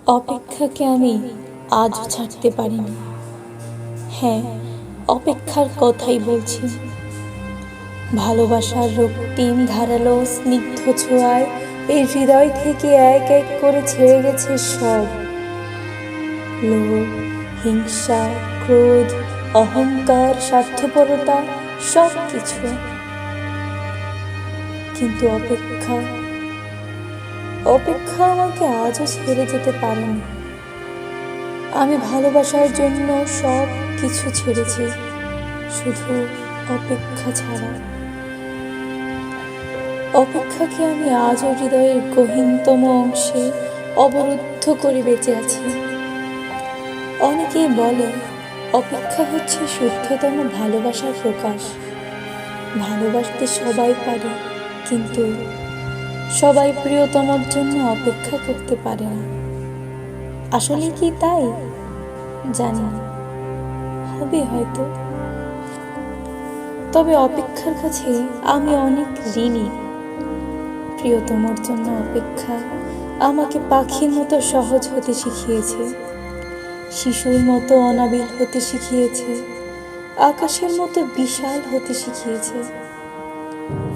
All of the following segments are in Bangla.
অপেক্ষাকে আমি আজও ছাড়তে পারিনি। হ্যাঁ, অপেক্ষার কথাই বলছি। ভালোবাসার রক্তিম ধারালো স্নিগ্ধ ছোঁয়ায় এই হৃদয় থেকে এক এক করে ছেড়ে গেছে সব লোভ, হিংসা, ক্রোধ, অহংকার, স্বার্থপরতা, সব কিছু। কিন্তু অপেক্ষা অপেক্ষা আমাকে আজও ছেড়ে যেতে পারেনি। আমি ভালোবাসার জন্য সব কিছু ছেড়েছি, শুধু অপেক্ষা ছাড়া। অপেক্ষাকে আমি আজও হৃদয়ের গহীনতম অংশে অবরুদ্ধ করে বেঁচে আছি। অনেকেই বলে অপেক্ষা হচ্ছে শুদ্ধতম ভালোবাসার প্রকাশ। ভালোবাসতে সবাই পারে, কিন্তু সবাই প্রিয়তমর জন্য অপেক্ষা করতে পারে না। আসলে কি তাই? জানি না, হবে হয়তো। তবে অপেক্ষার কাছে আমি অনেক ঋণী। প্রিয়তমর জন্য অপেক্ষা আমাকে পাখির মতো সহজ হতে শিখিয়েছে, শিশুর মতো অনাবিল হতে শিখিয়েছে, আকাশের মতো বিশাল হতে শিখিয়েছে,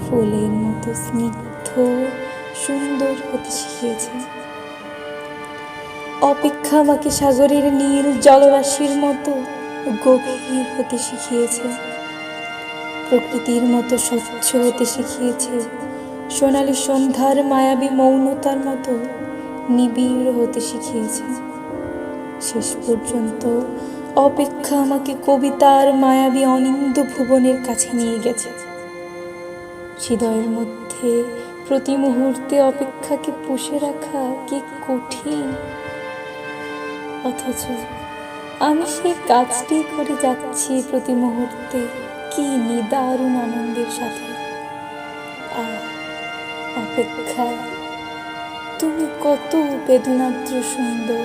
ফুলের মতো স্নিগ্ধ সুন্দর হতে শিখিয়েছে। অপেক্ষা আমাকে সাগরের নীল জলরাশির মতো গভীর হতে শিখিয়েছে, প্রকৃতির মতো স্বচ্ছ হতে শিখিয়েছে, সোনালি সন্ধ্যার মায়াবী মৌনতার মতো নিবিড় হতে শিখিয়েছে। শেষ পর্যন্ত অপেক্ষা আমাকে কবিতার মায়াবী অনিন্দ ভুবনের কাছে নিয়ে গেছে। হৃদয়ের মধ্যে প্রতি মুহূর্তে অপেক্ষাকে পুষে রাখা কি কঠিন, অথচ আমি সেই কাজটি করে যাচ্ছি প্রতি মুহূর্তে, কি নিদারুণ আনন্দের সাথে। আর অপেক্ষা, তুমি কত বেদনাদ্র সুন্দর।